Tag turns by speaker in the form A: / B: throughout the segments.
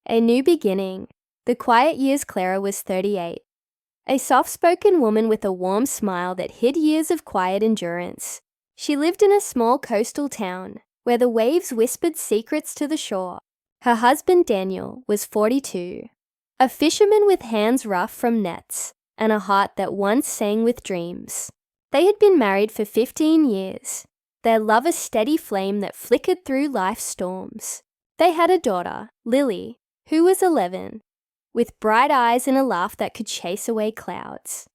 A: A new beginning. The quiet years Clara was 38. A soft-spoken woman with a warm smile that hid years of quiet endurance. She lived in a small coastal town where the waves whispered secrets to the shore. Her husband Daniel was 42, a fisherman with hands rough from nets and a heart that once sang with dreams. They had been married for 15 years, their love a steady flame that flickered through life's storms. They had a daughter, Lily, who was 11, with bright eyes and a laugh that could chase away clouds.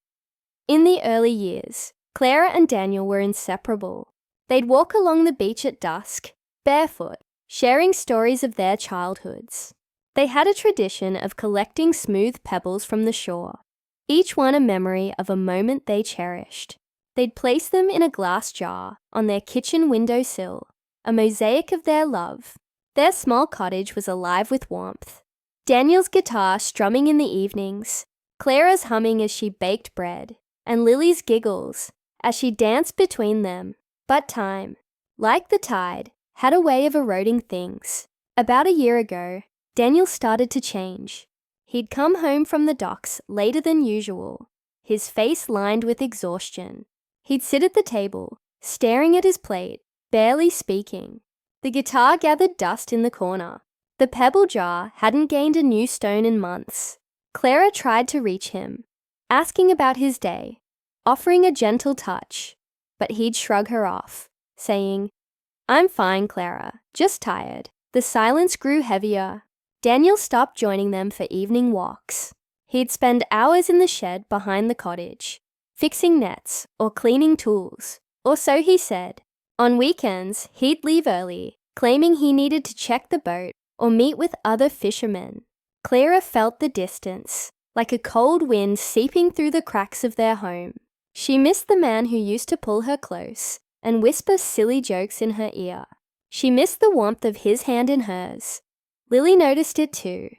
A: In the early years, Clara and Daniel were inseparable. They'd walk along the beach at dusk, barefoot, sharing stories of their childhoods. They had a tradition of collecting smooth pebbles from the shore, each one a memory of a moment they cherished. They'd place them in a glass jar on their kitchen windowsill, a mosaic of their love. Their small cottage was alive with warmth. Daniel's guitar strumming in the evenings, Clara's humming as she baked bread, and Lily's giggles as she danced between them. But time, like the tide, had a way of eroding things. About a year ago, Daniel started to change. He'd come home from the docks later than usual, his face lined with exhaustion. He'd sit at the table, staring at his plate, barely speaking. The guitar gathered dust in the corner. The pebble jar hadn't gained a new stone in months. Clara tried to reach him, asking about his day, offering a gentle touch, but he'd shrug her off, saying, "I'm fine, Clara, just tired." The silence grew heavier. Daniel stopped joining them for evening walks. He'd spend hours in the shed behind the cottage, fixing nets or cleaning tools, or so he said. On weekends, he'd leave early, claiming he needed to check the boat or meet with other fishermen. Clara felt the distance, like a cold wind seeping through the cracks of their home. She missed the man who used to pull her close and whisper silly jokes in her ear. She missed the warmth of his hand in hers. Lily noticed it too.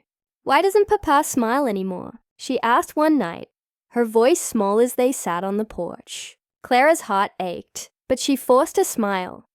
A: "Why doesn't Papa smile anymore?" she asked one night, her voice small as they sat on the porch. Clara's heart ached, but she forced a smile.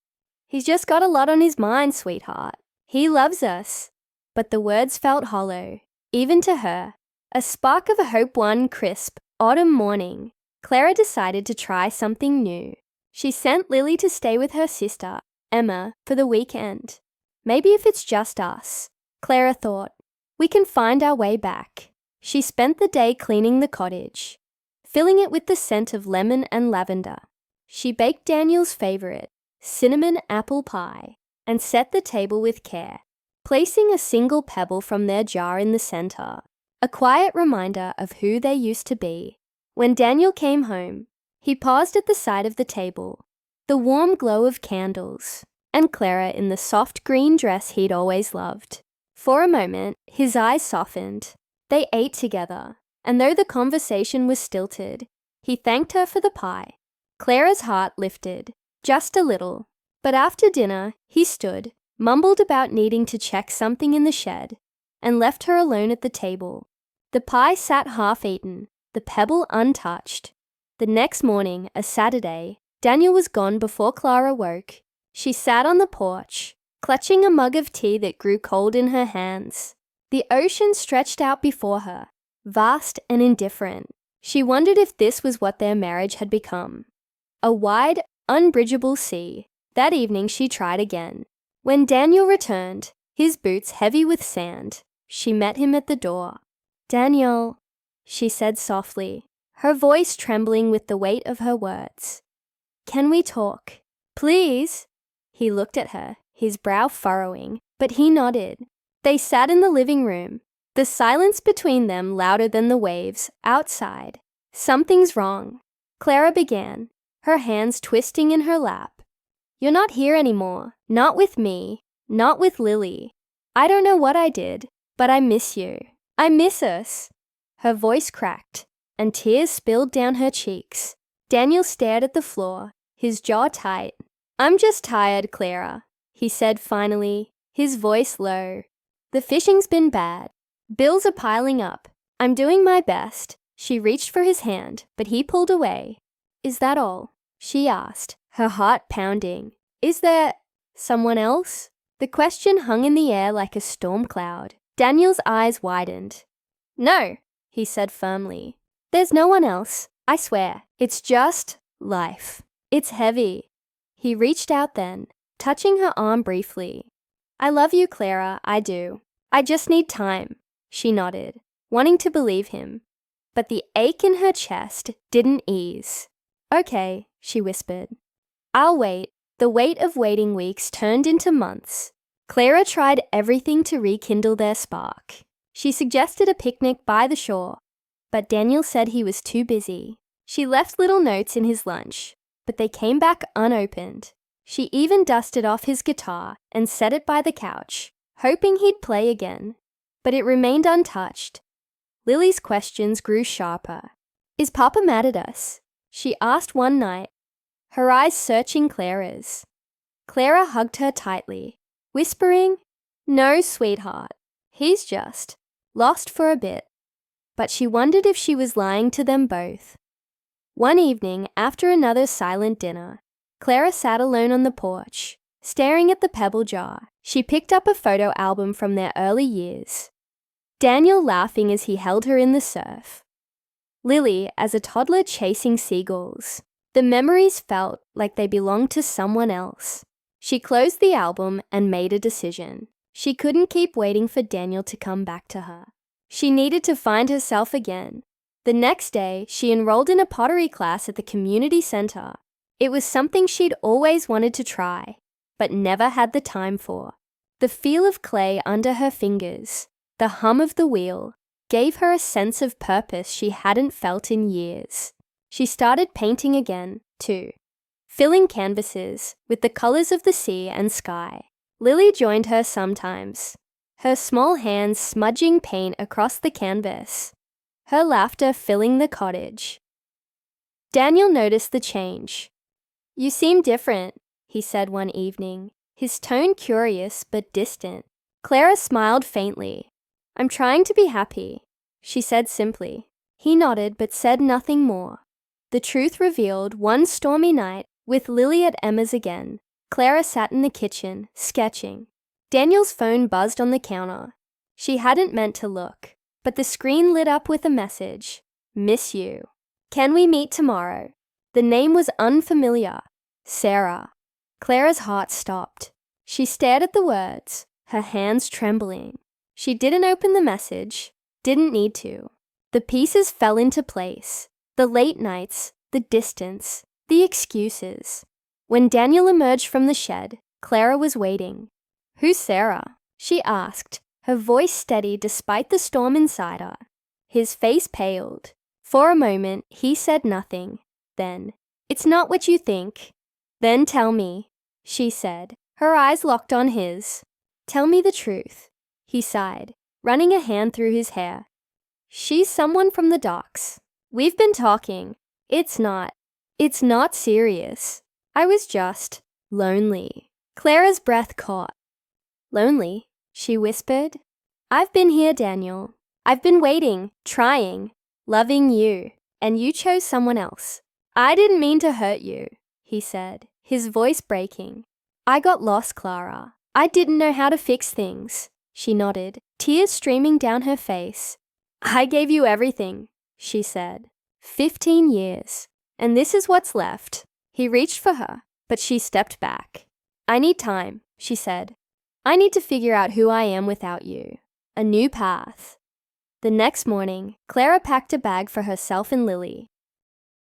A: "He's just got a lot on his mind, sweetheart. He loves us." But the words felt hollow, even to her. A spark of hope one crisp autumn morning, Clara decided to try something new. She sent Lily to stay with her sister, Emma, for the weekend. Maybe if it's just us, Clara thought, we can find our way back. She spent the day cleaning the cottage, filling it with the scent of lemon and lavender. She baked Daniel's favorite, cinnamon apple pie, and set the table with care, placing a single pebble from their jar in the center, a quiet reminder of who they used to be. When Daniel came home, he paused at the side of the table, the warm glow of candles, and Clara in the soft green dress he'd always loved. For a moment, his eyes softened. They ate together, and though the conversation was stilted, he thanked her for the pie. Clara's heart lifted, just a little. But after dinner, he stood, mumbled about needing to check something in the shed, and left her alone at the table. The pie sat half-eaten, the pebble untouched. The next morning, a Saturday, Daniel was gone before Clara woke. She sat on the porch, clutching a mug of tea that grew cold in her hands. The ocean stretched out before her, vast and indifferent. She wondered if this was what their marriage had become. A wide, unbridgeable sea. That evening she tried again. When Daniel returned, his boots heavy with sand, she met him at the door. "Daniel," she said softly, her voice trembling with the weight of her words. "Can we talk?" "Please." He looked at her, his brow furrowing, but he nodded. They sat in the living room, the silence between them louder than the waves outside. "Something's wrong," Clara began, her hands twisting in her lap. "You're not here anymore, not with me, not with Lily. I don't know what I did, but I miss you. I miss us." Her voice cracked, and tears spilled down her cheeks. Daniel stared at the floor, his jaw tight. "I'm just tired, Clara," he said finally, his voice low. "The fishing's been bad. Bills are piling up. I'm doing my best." She reached for his hand, but he pulled away. "Is that all?" she asked, her heart pounding. "Is there someone else?" The question hung in the air like a storm cloud. Daniel's eyes widened. No, he said firmly. There's no one else, I swear. It's just life. It's heavy. He reached out then, touching her arm briefly. I love you, Clara, I do. I just need time, she nodded, wanting to believe him. But the ache in her chest didn't ease. Okay, she whispered. I'll wait. The weight of waiting weeks turned into months. Clara tried everything to rekindle their spark. She suggested a picnic by the shore, but Daniel said he was too busy. She left little notes in his lunch, but they came back unopened. She even dusted off his guitar and set it by the couch, hoping he'd play again, but it remained untouched. Lily's questions grew sharper. Is Papa mad at us? She asked one night, her eyes searching Clara's. Clara hugged her tightly, whispering, No, sweetheart, he's just lost for a bit. But she wondered if she was lying to them both. One evening, after another silent dinner, Clara sat alone on the porch, staring at the pebble jar. She picked up a photo album from their early years. Daniel laughing as he held her in the surf. Lily as a toddler chasing seagulls. The memories felt like they belonged to someone else. She closed the album and made a decision. She couldn't keep waiting for Daniel to come back to her. She needed to find herself again. The next day, she enrolled in a pottery class at the community center. It was something she'd always wanted to try, but never had the time for. The feel of clay under her fingers, the hum of the wheel, gave her a sense of purpose she hadn't felt in years. She started painting again, too, filling canvases with the colors of the sea and sky. Lily joined her sometimes, her small hands smudging paint across the canvas, her laughter filling the cottage. Daniel noticed the change. You seem different, he said one evening, his tone curious but distant. Clara smiled faintly. I'm trying to be happy, she said simply. He nodded but said nothing more. The truth revealed one stormy night with Lily at Emma's again. Clara sat in the kitchen, sketching. Daniel's phone buzzed on the counter. She hadn't meant to look, but the screen lit up with a message. Miss you. Can we meet tomorrow? The name was unfamiliar. Sarah. Clara's heart stopped. She stared at the words, her hands trembling. She didn't open the message, didn't need to. The pieces fell into place. The late nights, the distance, the excuses. When Daniel emerged from the shed, Clara was waiting. Who's Sarah? She asked, her voice steady despite the storm inside her. His face paled. For a moment, he said nothing. Then, it's not what you think. Then tell me, she said, her eyes locked on his. Tell me the truth, he sighed, running a hand through his hair. She's someone from the docks. We've been talking. It's not serious. I was just lonely. Clara's breath caught. Lonely, she whispered. I've been here, Daniel. I've been waiting, trying, loving you, and you chose someone else. I didn't mean to hurt you, he said, his voice breaking. I got lost, Clara. I didn't know how to fix things. She nodded, tears streaming down her face. I gave you everything, she said. 15 years. And this is what's left. He reached for her, but she stepped back. I need time, she said. I need to figure out who I am without you. A new path. The next morning, Clara packed a bag for herself and Lily.